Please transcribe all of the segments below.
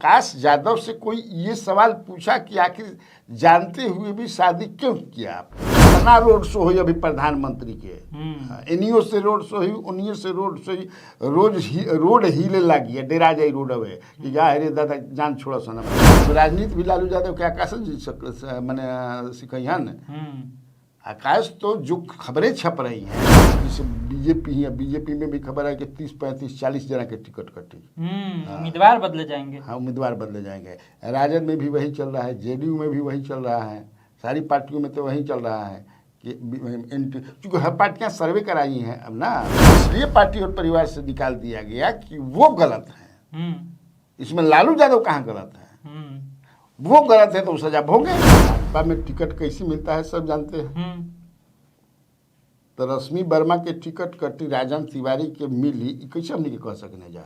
आकाश यादव से कोई ये सवाल पूछा कि आखिर जानते हुए भी शादी क्यों किया आप? इतना रोड शो हुई अभी प्रधानमंत्री के, इनियो से रोड शो हुई, उन्हीं से रोड शो हुई, रोड हिले लगी है, डेरा जाई रोड है कि जा रे दादा जान छोड़ा सना। राजनीति भी लालू यादव के आकाश मैंने सिखैया न आकाश तो जो खबरें छप रही हैं जैसे बीजेपी में भी खबर है कि 30, 35, 40 जना के टिकट कटी, उम्मीदवार बदले जाएंगे। हाँ, उम्मीदवार बदले जाएंगे। राजद में भी वही चल रहा है, जेडीयू में भी वही चल रहा है, सारी पार्टियों में तो वही चल रहा है कि क्योंकि हर पार्टियां सर्वे कराई हैं अब ना, इसलिए पार्टी और परिवार से निकाल दिया गया कि वो गलत है। इसमें लालू यादव कहाँ गलत है? वो गलत है तो सजा भोगे। भाजपा में टिकट कैसे मिलता है सब जानते हैं। तो रश्मि वर्मा के टिकट कटी, राजन तिवारी के मिली, कैसे हमने कह सकने जा।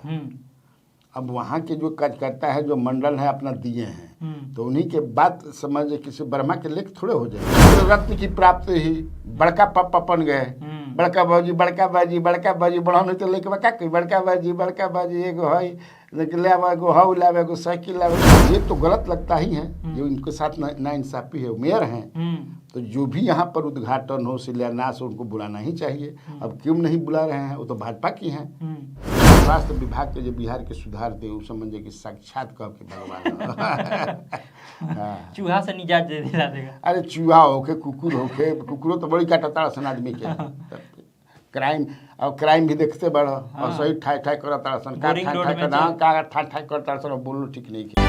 अब वहाँ के जो कार्यकर्ता है, जो मंडल है अपना दिए हैं, तो उन्हीं के बात समझ किसी वर्मा के लेख थोड़े हो जाए। रत्न की प्राप्ति ही बड़का पप्पा बन गए, बड़का बाजी बढ़ाने तो लेके क्या कही, बड़का बाजी एगो है एगो हाउ लावे एगो साइकिल लावे, ये तो गलत लगता ही है। जो इनके साथ नाइंसाफी है, मेयर हैं, तो जो भी यहाँ पर उद्घाटन हो शिलान्यास हो उनको बुलाना ही चाहिए। अब क्यों नहीं बुला रहे हैं? वो तो भाजपा की हैं। स्वास्थ्य विभाग के जो बिहार के सुधार थे उस समझे कि साक्षात कह के भगवान चूहा से निजात दे देगा। अरे चूहा होके कुकुर होके, कुकुरों तो बड़ी काटता सन आदमी के क्राइम, और क्राइम भी देखते बड़ा और सही ठाई करता सन ठाई करता सन, बोलो ठीक नहीं किया।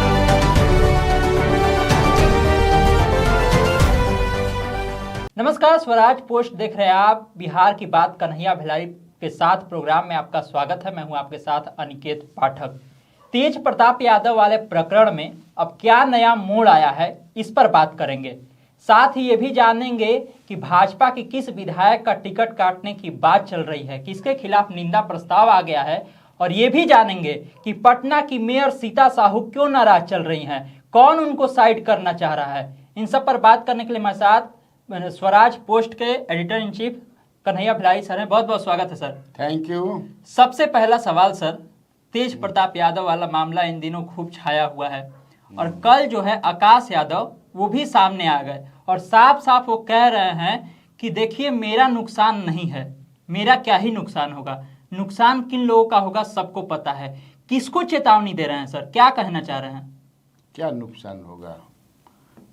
नमस्कार, स्वराज पोस्ट देख रहे हैं आप। बिहार की बात कन्हैया भिलाई के साथ प्रोग्राम में आपका स्वागत है। मैं हूं आपके साथ अनिकेत पाठक। तेज प्रताप यादव वाले प्रकरण में अब क्या नया मोड़ आया है, इस पर बात करेंगे। साथ ही ये भी जानेंगे कि भाजपा की किस विधायक का टिकट काटने की बात चल रही है, किसके खिलाफ निंदा प्रस्ताव आ गया है, और ये भी जानेंगे कि पटना की मेयर सीता साहू क्यों नाराज चल रही हैं, कौन उनको साइड करना चाह रहा है। इन सब पर बात करने के लिए हमारे साथ स्वराज पोस्ट के editor in chief Kanhaiya Bhilai sir हैं। बहुत बहुत स्वागत है सर। Thank you. सबसे पहला सवाल सर, तेज प्रताप यादव वाला मामला इन दिनों खूब छाया हुआ है, और कल जो है आकाश यादव वो भी सामने आ गए और साफ साफ वो कह रहे हैं कि देखिए मेरा नुकसान नहीं है, मेरा क्या ही नुकसान होगा, नुकसान किन लोगों का होगा सबको पता है। किसको चेतावनी दे रहे हैं सर, क्या कहना चाह रहे हैं? क्या नुकसान होगा?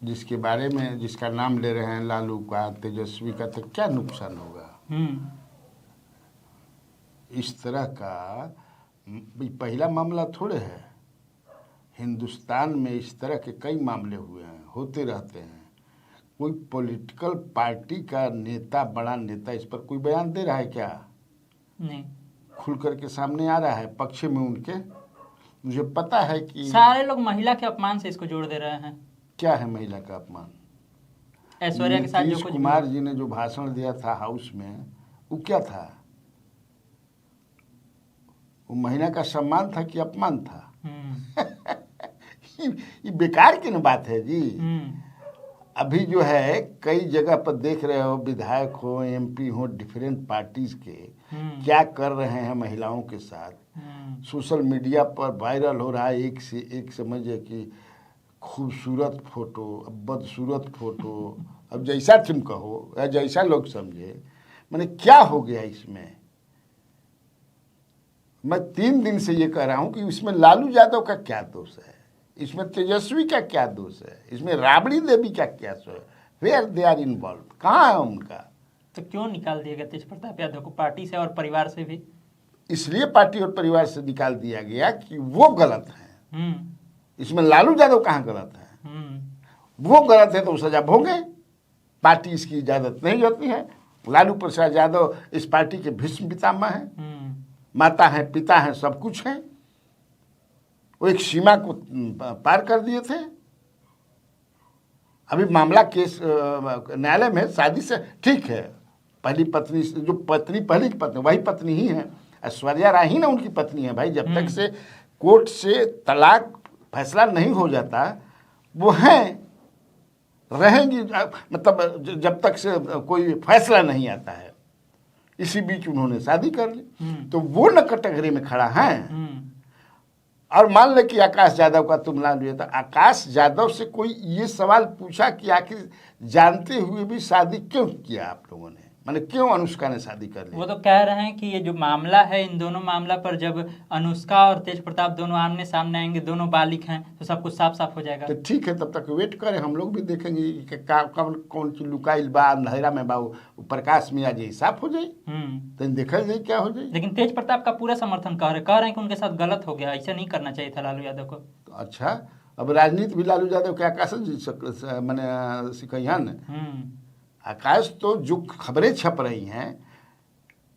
जिसके बारे में जिसका नाम ले रहे हैं, लालू का, तेजस्वी का, तो क्या नुकसान होगा? इस तरह का पहला मामला थोड़े है। हिंदुस्तान में इस तरह के कई मामले हुए हैं, होते रहते हैं। कोई पॉलिटिकल पार्टी का नेता, बड़ा नेता इस पर कोई बयान दे रहा है क्या? नहीं। खुल करके सामने आ रहा है पक्ष में उनके। मुझे पता है कि सारे लोग महिला के अपमान से इसको जोड़ दे रहे हैं। क्या है महिला का अपमान? ऐश्वर्या के साथ जो कुछ कुमार जी ने जो भाषण दिया था हाउस में, वो क्या था? वो महिला का सम्मान था कि अपमान था? ये बेकार की न बात है जी। अभी जो है कई जगह पर देख रहे हो, विधायक हो, एमपी हो, डिफरेंट पार्टीज के क्या कर रहे हैं महिलाओं के साथ। सोशल मीडिया पर वायरल हो रहा है एक से एक, समझिए कि खूबसूरत फोटो, बदसूरत फोटो, अब जैसा तुम कहो या जैसा लोग समझे। मैंने क्या हो गया इसमें? मैं 3 दिन से ये कह रहा हूँ कि इसमें लालू यादव का क्या दोष है, इसमें तेजस्वी का क्या दोष है, इसमें राबड़ी देवी का क्या दोष है? वेयर दे आर इन्वॉल्व, कहाँ है उनका? तो क्यों निकाल दिया गया तेज प्रताप यादव को पार्टी से और परिवार से भी? इसलिए पार्टी और परिवार से निकाल दिया गया कि वो गलत है। इसमें लालू यादव कहाँ गलत है? वो गलत है तो सजा भोगे। पार्टी इसकी इजाजत नहीं होती है। लालू प्रसाद यादव इस पार्टी के भीष्म पितामह हैं, माता है, पिता है, सब कुछ है। वो एक सीमा को पार कर दिए थे। अभी मामला केस न्यायालय में, शादी से ठीक है, पहली पत्नी जो पहली पत्नी वही पत्नी ही है, ऐश्वर्या राय ही ना उनकी पत्नी है भाई। जब तक से कोर्ट से तलाक फैसला नहीं हो जाता वो हैं, रहेंगी, मतलब जब तक से कोई फैसला नहीं आता है। इसी बीच उन्होंने शादी कर ली, तो वो न कैटेगरी में खड़ा है। और मान ले कि आकाश यादव का तुम नाम लिया, तो आकाश यादव से कोई ये सवाल पूछा कि आखिर जानते हुए भी शादी क्यों किया आप लोगों ने, माने क्यों अनुष्का ने शादी कर ली? वो तो कह रहे हैं कि ये जो मामला है, इन दोनों मामला पर जब अनुष्का और तेज प्रताप दोनों आमने सामने आएंगे, दोनों बालिक हैं, तो सब कुछ साफ साफ हो जाएगा। तो ठीक है, तब तक वेट करें, हम लोग भी देखेंगे कि कौन कौन सी लुकाइल बा अंधेरा में बा, वो प्रकाश में आ जाए, साफ हो जाए, तो देखा जाए क्या हो जाए। लेकिन तेज प्रताप का पूरा समर्थन कह रहे हैं कि उनके साथ गलत हो गया, ऐसा नहीं करना चाहिए था लालू यादव को। तो अच्छा, अब राजनीति भी लालू यादव के आकाश मैंने सिकैहन। आकाश तो जो खबरें छप रही हैं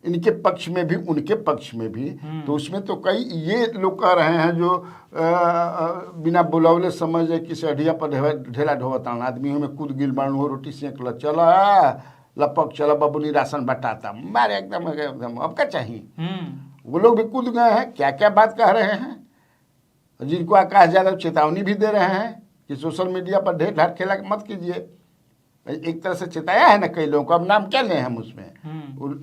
इनके पक्ष में भी उनके पक्ष में भी, तो उसमें तो कई ये लोग कह रहे हैं जो बिना बुलावले समझ कि सढ़िया पर ढेला ढोवतान आदमियों में कूद गिल बन हो, रोटी सेंक ल, चला लपक चला बबुनी राशन बटाता मारे एकदम एकदम, अब क्या चाहिए। वो लोग भी कूद गए हैं, क्या क्या बात कह रहे हैं, जिनको आकाश यादव चेतावनी भी दे रहे हैं कि सोशल मीडिया पर ढेर ढार खेला मत कीजिए। एक तरह से चेताया है ना कई लोगों को, अब नाम क्या लें हम उसमें,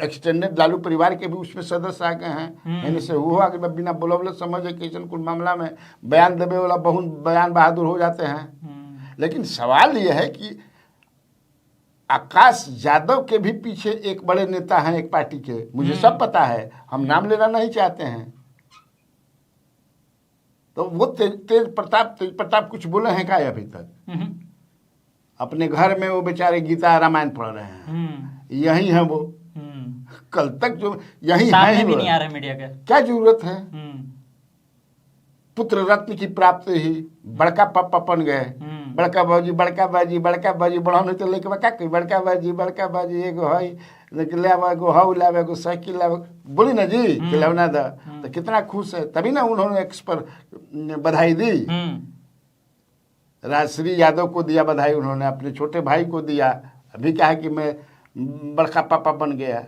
एक्सटेंडेड लालू परिवार के भी उसमें सदस्य आ गए हैं। यानी से हुआ कि बिना बुलवले समझे कि कुछ मामला में बयान देवे वाला बहुत बयान बहादुर हो जाते हैं। लेकिन सवाल यह है कि आकाश यादव के भी पीछे एक बड़े नेता हैं एक पार्टी के, मुझे सब पता है, हम नाम लेना नहीं चाहते हैं। तो वो तेज प्रताप कुछ बोले हैं क्या अभी तक? अपने घर में वो बेचारे गीता रामायण पढ़ रहे हैं, यही है वो, कल तक जो यही है भी नहीं आ रहा मीडिया का, क्या जरूरत है। पुत्र रत्न की प्राप्ति ही बड़का पप्पा बन गए, बड़का बाजी बड़का बाजी बड़का बाजी बढ़ाने तो लेके क्या कही, बड़का बाजी एगो है एगो हाउ लावे एगो साइकिल लावे, बोली ना जी खिलौना दा, तो कितना खुश है। तभी ना उन्होंने एक्स पर बधाई दी, राजश्री यादव को दिया बधाई उन्होंने, अपने छोटे भाई को दिया, अभी कहा कि मैं बड़का पापा बन गया।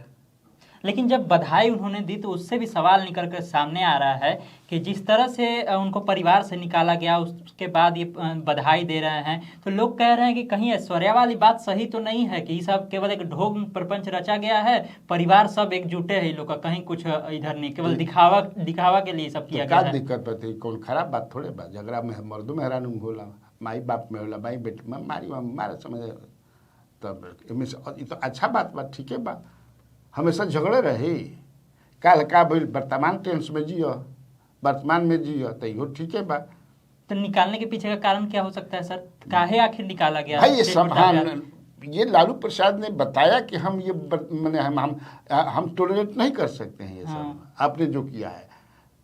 लेकिन जब बधाई उन्होंने दी तो उससे भी सवाल निकल कर सामने आ रहा है कि जिस तरह से उनको परिवार से निकाला गया, उसके बाद ये बधाई दे रहे हैं, तो लोग कह रहे हैं कि कहीं ऐश्वर्या वाली बात सही तो नहीं है कि ये सब केवल एक ढोंग प्रपंच रचा गया है, परिवार सब एकजुटे है लोग का, कहीं कुछ इधर नहीं, केवल दिखावा के लिए सब किया गया है। दिक्कत पड़ती, कौन खराब बात थोड़े बात, झगड़ा में मर्दों में हैरान होला, माई बाप में होला, माई बेटी में मारी मारा समझ, तब तो अच्छा बात ठीक है बात, हमेशा झगड़े रहे, काल का भइल वर्तमान टेंस में जियो, वर्तमान में जियो, तो यो ठीक है बात। तो निकालने के पीछे का कारण क्या हो सकता है सर, काहे आखिर निकाला गया? भाई ये सब ये लालू प्रसाद ने बताया कि हम ये मैंने हम टॉलरेट नहीं कर सकते हैं ये सब आपने जो किया है,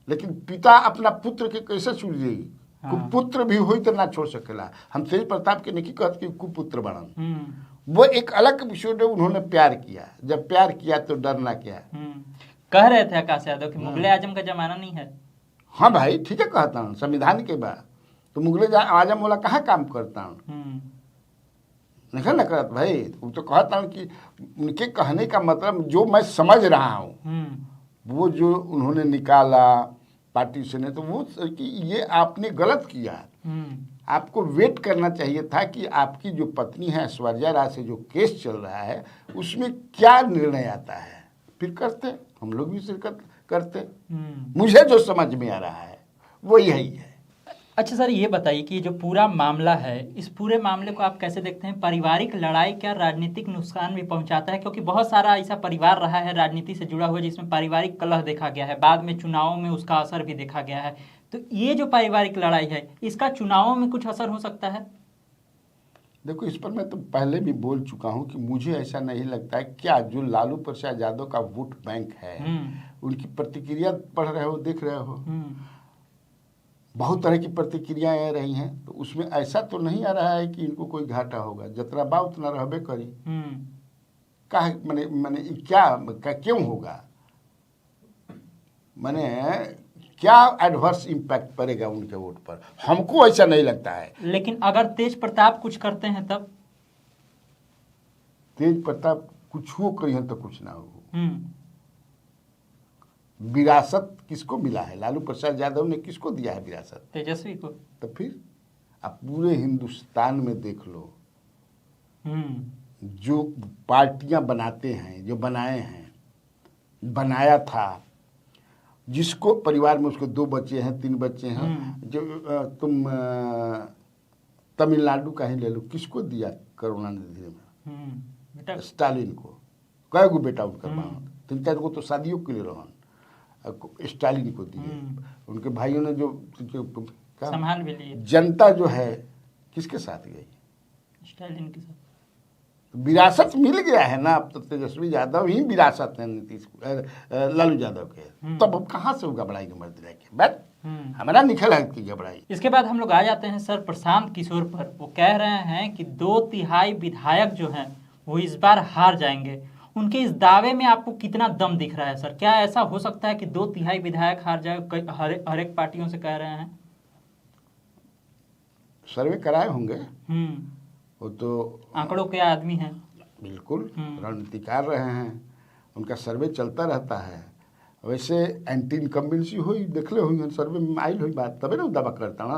लेकिन पिता अपना पुत्र के कैसे छोड़ देगी? कुपुत्र भी हुई तो ना छोड़ सकेला। हम तेज प्रताप के नहीं कहते कि कुपुत्र बनन, वो एक अलग विषय में उन्होंने प्यार किया, जब प्यार किया तो डरना क्या। कह रहे थे आकाश यादव कि मुगले आजम का जमाना नहीं है। हाँ भाई ठीक है, कहता हूँ संविधान के बाद तो मुगले आजम वाला कहाँ काम करता हूँ, नहीं ना करता भाई। वो तो कहता हूँ कि उनके कहने का मतलब जो मैं समझ रहा हूँ, वो जो उन्होंने निकाला पार्टी से ने, तो वो कि ये आपने गलत किया, आपको वेट करना चाहिए था कि आपकी जो पत्नी है ऐश्वर्या राय से जो केस चल रहा है उसमें क्या निर्णय आता है, फिर करते, हम लोग भी शिरकत करते। मुझे जो समझ में आ रहा है वो यही है। अच्छा सर, ये बताइए कि जो पूरा मामला है, इस पूरे मामले को आप कैसे देखते हैं? पारिवारिक लड़ाई क्या राजनीतिक नुकसान भी पहुंचाता है? क्योंकि बहुत सारा ऐसा परिवार रहा है राजनीति से जुड़ा हुआ जिसमें पारिवारिक कलह देखा गया है, बाद में चुनावों में उसका असर भी देखा गया है। तो ये जो पारिवारिक लड़ाई है, इसका चुनावों में कुछ असर हो सकता है? देखो, इस पर मैं तो पहले भी बोल चुका हूँ कि मुझे ऐसा नहीं लगता है। क्या जो लालू प्रसाद यादव का वोट बैंक है, उनकी प्रतिक्रिया पढ़ रहे हो, देख रहे हो, बहुत तरह की प्रतिक्रियाएं आ रही हैं, तो उसमें ऐसा तो नहीं आ रहा है कि इनको कोई घाटा होगा। जितना बा उतना रहबे करी, का मैंने क्या क्यों होगा, मैंने क्या एडवर्स इम्पैक्ट पड़ेगा उनके वोट पर, हमको ऐसा नहीं लगता है। लेकिन अगर तेज प्रताप कुछ करते हैं तब? तेज प्रताप कुछ हो कहीं तो कुछ ना हो। विरासत किसको मिला है? लालू प्रसाद यादव ने किसको दिया है विरासत? तेजस्वी को। तो फिर आप पूरे हिंदुस्तान में देख लो, जो पार्टियां बनाते हैं, जो बनाए हैं, बनाया था, जिसको परिवार में उसके 2 बच्चे हैं 3 बच्चे हैं, जो तुम तमिलनाडु का ही ले लो, किसको दिया करुणानिधि में? बेटा स्टालिन को। कई गो बेटा उनका 3-4 गो तो शादियों के लिए रहन, स्टालिन को दिए। उनके भाइयों ने जो संभाल भी लिए। जनता जो है किसके साथ गई? स्टालिन के साथ। विरासत मिल गया है ना, अब तो तेजस्वी यादव ही विरासत है नीतीश लालू यादव के, तब अब कहाँ से होगा घबराई के मर्द के बैठ, हमारा निकल है कि घबराई। इसके बाद हम लोग आ जाते हैं सर प्रशांत किशोर पर। वो कह रहे हैं कि 2/3 विधायक जो हैं वो इस बार हार जाएंगे। उनके इस दावे में आपको कितना दम दिख रहा है सर? क्या ऐसा हो सकता है कि 2/3 विधायक हार जाए? हर एक पार्टियों से कह रहे हैं। सर्वे कराए होंगे, वो तो आंकड़ों के आदमी हैं, बिल्कुल रणनीतिकार रहे हैं, उनका सर्वे चलता रहता है। वैसे एंटी इनकम्बेंसी हुई, देख ले हुई सर्वे में आयल हुई बात, तबे ना दावा करता ना।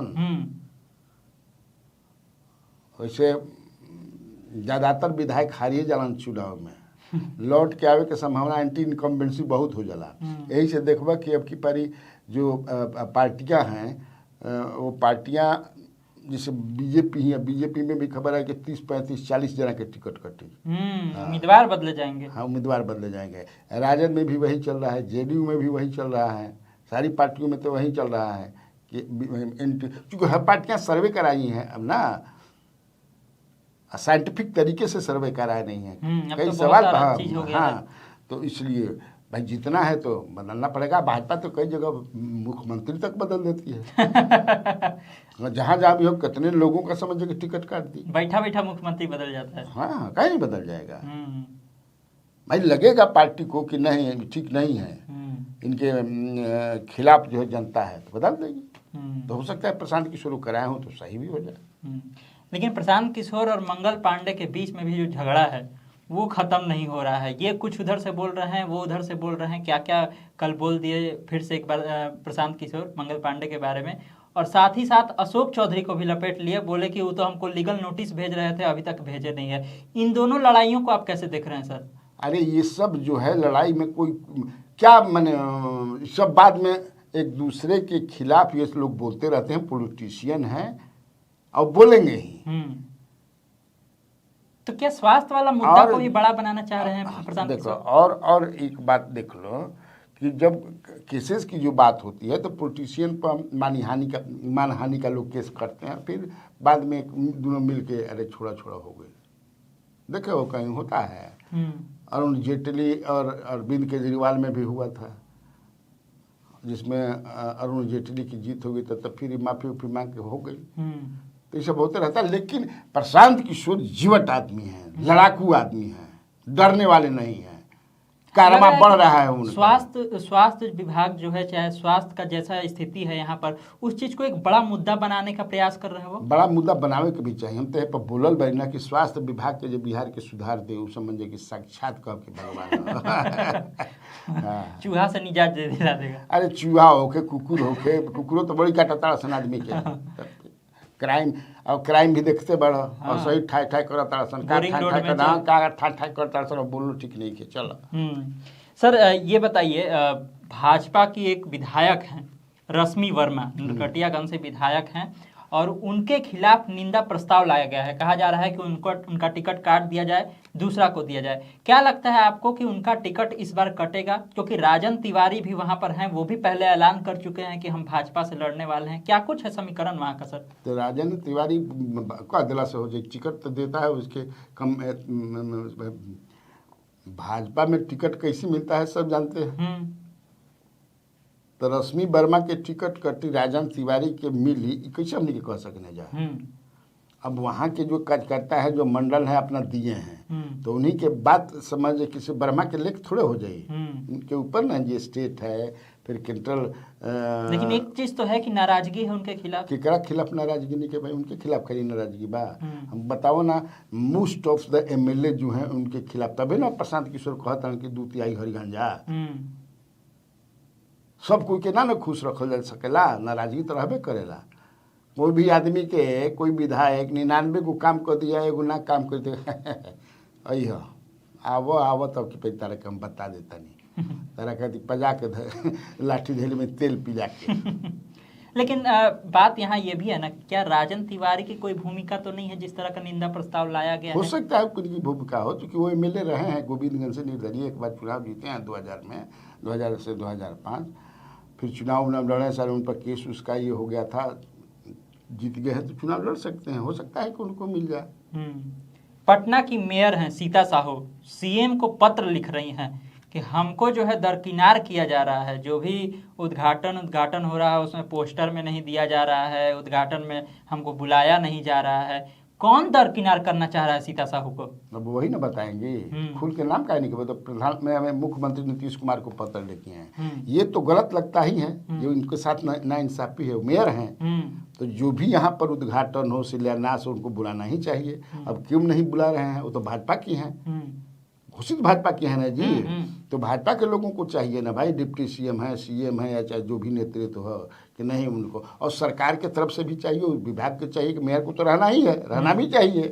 वैसे ज़्यादातर विधायक हारिए जालन चुनाव में, लौट के आवे के संभावना एंटी इनकम्बेंसी बहुत हो जाला। यही से देखबा कि अब की पारी जो पार्टियां हैं वो पार्टियां जैसे बीजेपी है, बीजेपी में भी खबर है कि 30, 35, 40 जना के टिकट कटी। उम्मीदवार बदले जाएंगे। हाँ, उम्मीदवार बदले जाएंगे। राजद में भी वही चल रहा है, जेडीयू में भी वही चल रहा है, सारी पार्टियों में तो वही चल रहा है कि क्योंकि हर पार्टियां सर्वे कराई हैं अब ना, साइंटिफिक तरीके से सर्वे कराए नहीं है। कई तो सवाल हाँ, तो इसलिए भाई जितना है तो बदलना पड़ेगा। भाजपा तो कई जगह मुख्यमंत्री तक बदल देती है। जहाँ जहाँ भी हो, कितने लोगों का समझ के टिकट काट दी, बैठा बैठा मुख्यमंत्री बदल जाता है। हाँ, कहीं नहीं बदल जाएगा। भाई लगेगा पार्टी को कि नहीं ठीक नहीं है, इनके खिलाफ जो है जनता है, तो बदल देगी। तो हो सकता है प्रशांत किशोर कराए हो तो सही भी हो जाए। लेकिन प्रशांत किशोर और मंगल पांडे के बीच में भी जो झगड़ा है वो खत्म नहीं हो रहा है। ये कुछ उधर से बोल रहे हैं, वो उधर से बोल रहे हैं। क्या क्या कल बोल दिए फिर से एक बार प्रशांत किशोर मंगल पांडे के बारे में, और साथ ही साथ अशोक चौधरी को भी लपेट लिए, बोले कि वो तो हमको लीगल नोटिस भेज रहे थे, अभी तक भेजे नहीं है। इन दोनों लड़ाइयों को आप कैसे देख रहे हैं सर? अरे ये सब जो है लड़ाई में कोई क्या मैंने सब बाद में एक दूसरे के खिलाफ ये लोग बोलते रहते हैं, पॉलिटिशियन हैं और बोलेंगे ही। तो क्या स्वास्थ्य वाला मुद्दा को भी बड़ा बनाना चाह रहे हैं प्रशांत देखो, किशोर? और एक बात देख लो कि जब केसेस की जो बात होती है तो पॉलिटिशियन पर मानहानि का लोग केस करते हैं, फिर बाद में दोनों मिल के अरे छोड़ा छोड़ा हो गए। देखो वो कहीं होता है। अरुण जेटली और अरविंद केजरीवाल में भी हुआ था, जिसमें अरुण जेटली की जीत हो गई तब फिर माफी उफी मांग के हो गई। तो ये सब होते रहता है। लेकिन प्रशांत किशोर जीवट आदमी है, लड़ाकू आदमी है, डरने वाले नहीं है। कारमा बढ़ रहा है उनका। स्वास्थ्य विभाग जो है, चाहे स्वास्थ्य का जैसा स्थिति है यहाँ पर, उस चीज को एक बड़ा मुद्दा बनाने का प्रयास कर रहे हैं। वो बड़ा मुद्दा बनावे के भी चाहिए। हम तो पर बोलल बैठना कि स्वास्थ्य विभाग के जो बिहार के सुधार दे, उस समझे कि साक्षात कह के भगवान चूहा से निजात दे दिला देगा। अरे चूहा होके, कुकुर होके, कुकुरो तो बड़ी काटता सन आदमी के। क्राइम भी देखते बड़ा और सही ठाई ठाई करता सन, ठाई करता सन, बोलो ठीक नहीं के चलो। सर ये बताइए, भाजपा की एक विधायक हैं रश्मि वर्मा, नरकटियागंज से विधायक हैं, और उनके खिलाफ निंदा प्रस्ताव लाया गया है। कहा जा रहा है कि उनका टिकट काट दिया जाए, दूसरा को दिया जाए। क्या लगता है आपको कि उनका टिकट इस बार कटेगा? क्योंकि राजन तिवारी भी वहां पर हैं, वो भी पहले ऐलान कर चुके हैं कि हम भाजपा से लड़ने वाले हैं। क्या कुछ है समीकरण वहां का सर? तो राजन तिवारी का दिला से हो जाए, टिकट तो देता है उसके कम। भाजपा में टिकट कैसे मिलता है सब जानते हैं। तो रश्मि वर्मा के टिकट कटी, राजन तिवारी के मिली, कैसे हमने कह सकने जा। अब वहाँ के जो कार्यकर्ता है, जो मंडल है अपना दिए हैं, तो उन्हीं के बात समझ किसी वर्मा के लेख थोड़े हो जाए। उनके ऊपर ना ये स्टेट है, फिर केंट्रल। लेकिन एक चीज तो है कि नाराजगी है उनके खिलाफ। केकरा खिलाफ नाराजगी नहीं के भाई, उनके खिलाफ खरी नाराजगी बा। हम बताओ ना, मोस्ट ऑफ द MLA जो हैं उनके खिलाफ, तबे ना प्रशांत किशोर कहता है कि 2/3 हरिगंजा। सब कोई के ना खुश रखल जा सकेला, नाराजगी तो रहबे करेला। कोई भी आदमी के, कोई विधायक 99 गो काम कर दिया, एगो ना काम कर दिया, अह आवो आवो तब कि पैसा हम बता देता नहीं। तारा कहती पजा के लाठी झेली में तेल पिला के। लेकिन बात यहाँ ये भी है ना, क्या राजन तिवारी की कोई भूमिका तो नहीं है जिस तरह का निंदा प्रस्ताव लाया गया हो है? सकता है उनकी भूमिका हो, क्योंकि वो एमएलए रहे हैं गोविंदगंज से निर्दलीय, एक बार चुनाव जीते हैं 2000 में, 2000 से 2005, फिर चुनाव लड़े सर, उन पर केस उसका ये हो गया था, जीत गए हैं तो चुनाव लड़ सकते हैं, हो सकता है कि उनको मिल जाए। पटना की मेयर हैं सीता साहू, सीएम को पत्र लिख रही हैं कि हमको जो है दरकिनार किया जा रहा है, जो भी उद्घाटन हो रहा है उसमें पोस्टर में नहीं दिया जा रहा है, उद्घाटन में हमको बुलाया नहीं जा रहा है। कौन दरकिनार करना चाह रहा है सीता साहू को? अब वही ना बताएंगे, खुल के नाम का नहीं कि तो प्रधान में हमें मुख्यमंत्री नीतीश कुमार को पत्र लिखे हैं, ये तो गलत लगता ही है, जो इनके साथ नाइंसाफी है। मेयर हैं तो जो भी यहाँ पर उद्घाटन हो, शिलान्यास हो, उनको बुलाना ही चाहिए। अब क्यों नहीं बुला रहे हैं? वो तो भाजपा की हैं, घोषित भाजपा की है ना जी, तो भाजपा के लोगों को चाहिए ना भाई, डिप्टी सीएम है, सीएम है, या चाहे जो भी नेतृत्व हो कि नहीं उनको, और सरकार के तरफ से भी चाहिए, विभाग के चाहिए कि मेयर को तो रहना ही है, रहना भी चाहिए।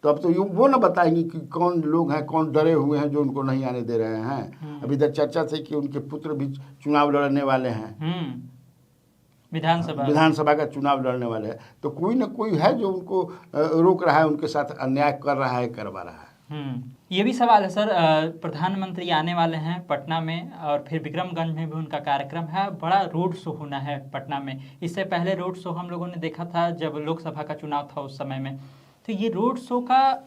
तो अब तो वो ना बताएंगे कि कौन लोग हैं, कौन डरे हुए हैं जो उनको नहीं आने दे रहे हैं। अभी इधर चर्चा थी कि उनके पुत्र भी चुनाव लड़ने वाले हैं, विधानसभा का चुनाव लड़ने वाले हैं, तो कोई ना कोई है जो उनको रोक रहा है, उनके साथ अन्याय कर रहा है, करवा रहा है। ये भी सवाल है सर, प्रधानमंत्री आने वाले हैं पटना में, और फिर विक्रमगंज में भी उनका कार्यक्रम है, बड़ा रोड शो होना है पटना में। इससे पहले रोड शो हम लोगों ने देखा था जब लोकसभा का चुनाव था उस समय में। तो ये रोड शो का,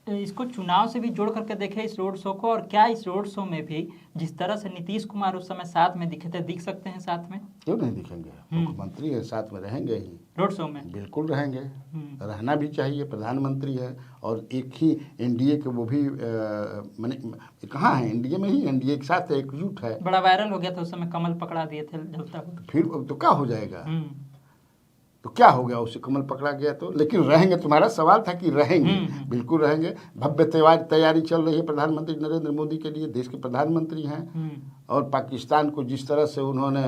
इसको चुनाव से भी जोड़ करके देखे इस रोड शो को, और क्या इस रोड शो में भी जिस तरह से नीतीश कुमार उस समय साथ में दिखे थे, दिख सकते हैं साथ में? क्यों नहीं दिखेंगे, मुख्यमंत्री है, साथ में रहेंगे ही रोड शो में, बिल्कुल रहेंगे, रहना भी चाहिए, प्रधानमंत्री है। और एक ही एनडीए के वो भी मैंने कहाँ है, एनडीए में ही, एनडीए के साथ एकजुट है। बड़ा वायरल हो गया था उस समय, कमल पकड़ा दिए थे जलता हुआ। फिर तो क्या हो जाएगा, तो क्या हो गया, उसे कमल पकड़ा गया तो, लेकिन रहेंगे। तुम्हारा सवाल था कि रहेंगे, बिल्कुल रहेंगे। भव्य तैयारी चल रही है प्रधानमंत्री नरेंद्र मोदी के लिए, देश के प्रधानमंत्री हैं, और पाकिस्तान को जिस तरह से उन्होंने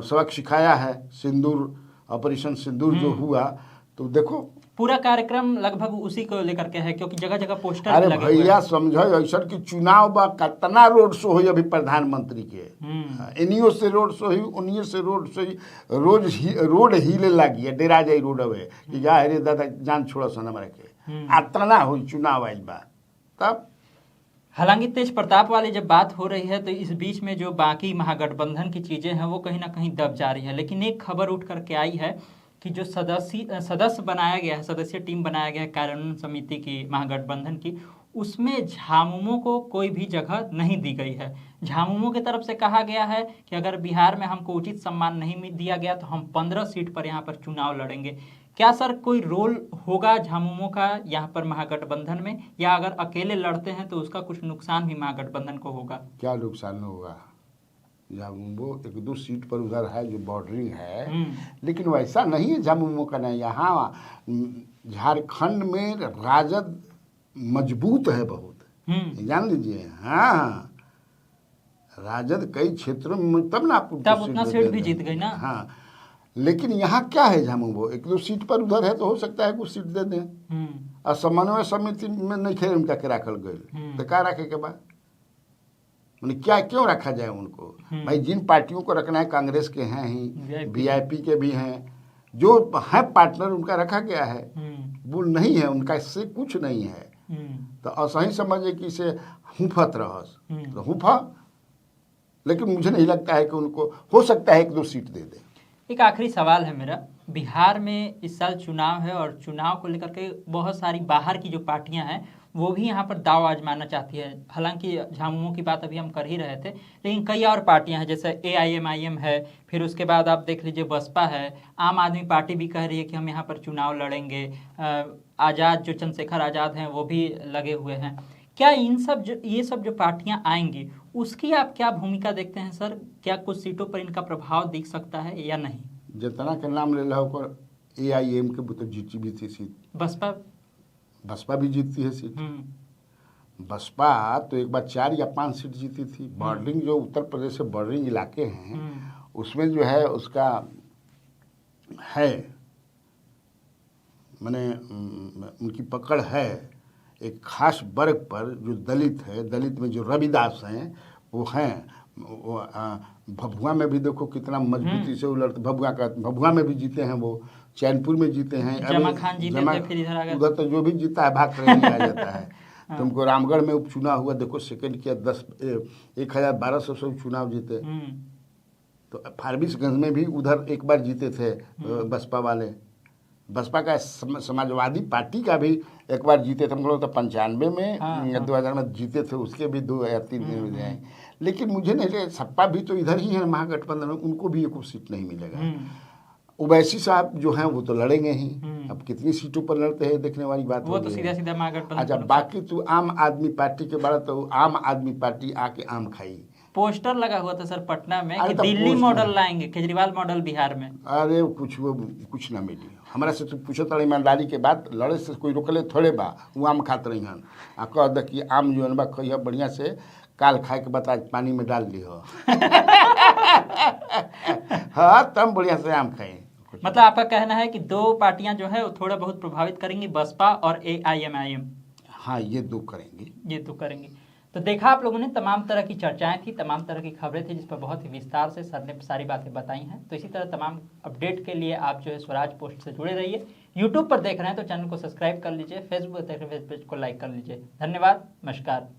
सबक सिखाया है, सिंदूर, ऑपरेशन सिंदूर जो हुआ, तो देखो पूरा कार्यक्रम लगभग उसी को लेकर के है, क्योंकि जगह जगह पोस्टर अरे लगे भैया समझो, ऐसा कि चुनाव बा कितना रोड शो हुई अभी प्रधानमंत्री के, इन्हीं से रोड शो हुई, उन्हीं से रोड शो हुई, रोड हिले लगी है, डेरा जाई रोड अवे कि जा रे दादा जान छोड़ा सन हमारे के, अतना हुई चुनाव आइल बा। तब हालांकि तेज प्रताप वाली जब बात हो रही है तो इस बीच में जो बाकी महागठबंधन की चीजें हैं वो कहीं ना कहीं दब जा रही है। लेकिन एक खबर उठ करके आई है कि जो सदस्य बनाया गया है, सदस्य टीम बनाया गया है कार्यान्वयन समिति की महागठबंधन की, उसमें झामुमो को कोई भी जगह नहीं दी गई है। झामुमो की तरफ से कहा गया है कि अगर बिहार में हमको उचित सम्मान नहीं दिया गया तो हम 15 सीट पर यहाँ पर चुनाव लड़ेंगे। क्या सर कोई रोल होगा झामुमो का यहाँ पर महागठबंधन में, या अगर अकेले लड़ते हैं तो उसका कुछ नुकसान भी महागठबंधन को होगा? क्या नुकसान होगा, झामुमो 1-2 सीट पर उधर है जो बॉर्डरिंग है, लेकिन वैसा नहीं है झामुमो का। नहीं, यहाँ झारखंड में राजद मजबूत है बहुत, जान लीजिए। हाँ, राजद कई क्षेत्रों में, तब ना आपको तब उतना सीट भी जीत गई ना। हाँ, लेकिन यहाँ क्या है, झामुमो 1-2 सीट पर उधर है तो हो सकता है कुछ सीट दे दें। और समन्वय समिति में नहीं खेल उनका के रखल गई, तो क्या रखे के बाद, मैंने क्या क्यों रखा जाए उनको? भाई जिन पार्टियों को रखना है, कांग्रेस के हैं ही, वीआईपी के भी हैं, जो है पार्टनर उनका रखा गया है, वो नहीं है उनका, इससे कुछ नहीं है। तो असही समझे कि इसे हुफत रहस तो हुफा, लेकिन मुझे नहीं लगता है कि उनको, हो सकता है 1-2 सीट दे दे। एक आखिरी सवाल है मेरा, बिहार में इस साल चुनाव है और चुनाव को लेकर के बहुत सारी बाहर की जो पार्टियां हैं वो भी यहाँ पर दाव आजमाना चाहती है। हालांकि झामुमो की बात अभी हम कर ही रहे थे, लेकिन कई और पार्टियां हैं, जैसे AIMIM है, फिर उसके बाद आप देख लीजिए बसपा है, आम आदमी पार्टी भी कह रही है कि हम यहाँ पर चुनाव लड़ेंगे, आज़ाद जो चंद्रशेखर आज़ाद हैं वो भी लगे हुए हैं। क्या ये सब जो पार्टियां आएंगी उसकी आप क्या भूमिका देखते हैं सर? क्या कुछ सीटों पर इनका प्रभाव दिख सकता है या नहीं? जितना के नाम ले लो, AIM के तो जीती भी थी सीट, बसपा भी जीतती है सीट। बसपा तो एक बार 4 या 5 सीट जीती थी। बॉर्डरिंग जो उत्तर प्रदेश से बॉर्डरिंग इलाके हैं उसमें जो है उसका है, मैंने उनकी पकड़ है एक खास वर्ग पर जो दलित है। दलित में जो रविदास हैं वो हैं। भभुआ में भी देखो कितना मजबूती से वो लड़ते, भभुआ में भी जीते हैं वो, चैनपुर में जीते हैं। जमा खान जीते थे, फिर इधर आ गए। उधर तो जो भी जीता है भाग कर आ जाता है। तुमको रामगढ़ में उपचुनाव हुआ, देखो सेकंड किया 1,1200 से उपचुनाव जीते। तो फारबिसगंज में भी उधर एक बार जीते थे बसपा वाले। बसपा का समाजवादी पार्टी का भी एक बार जीते थे, हम लोग तो 95 में 2000 में जीते थे, उसके भी 2 या 3 दिन में जाए। लेकिन मुझे नहीं लगे, सपा भी तो इधर ही है महागठबंधन में, उनको भी एक सीट नहीं मिलेगा। ओवैसी साहब जो हैं वो तो लड़ेंगे ही, अब कितनी सीटों पर लड़ते हैं देखने वाली बात वो तो सीधा सीधा महागठबंधन। अच्छा, बाकी तो आम आदमी पार्टी के बारे, तो आम आदमी पार्टी आके आम खाई। पोस्टर लगा हुआ था सर पटना में कि तो दिल्ली मॉडल लाएंगे, केजरीवाल मॉडल बिहार में। अरे कुछ ना मिली हमारा से। तो पूछो तो ईमानदारी के बात, लड़े से कोई रोकले थोड़े बा, वो आम खात रही हन। आ कह द कि आम जो बा खइह बढ़िया से, काल खाए के बता पानी में डाल दी हो। हाँ, तब बढ़िया से आम खाए। मतलब आपका कहना है कि 2 पार्टियां जो है वो थोड़ा बहुत प्रभावित करेंगी, बसपा और AIMIM। हाँ, ये 2 करेंगी, ये 2 करेंगी। तो देखा आप लोगों ने, तमाम तरह की चर्चाएं थी, तमाम तरह की खबरें थी, जिस पर बहुत ही विस्तार से सर ने सारी बातें बताई हैं। तो इसी तरह तमाम अपडेट के लिए आप जो है स्वराज पोस्ट से जुड़े रहिए। यूट्यूब पर देख रहे हैं तो चैनल को सब्सक्राइब कर लीजिए, फेसबुक पर देख रहे हैं पेज को लाइक कर लीजिए। धन्यवाद, नमस्कार।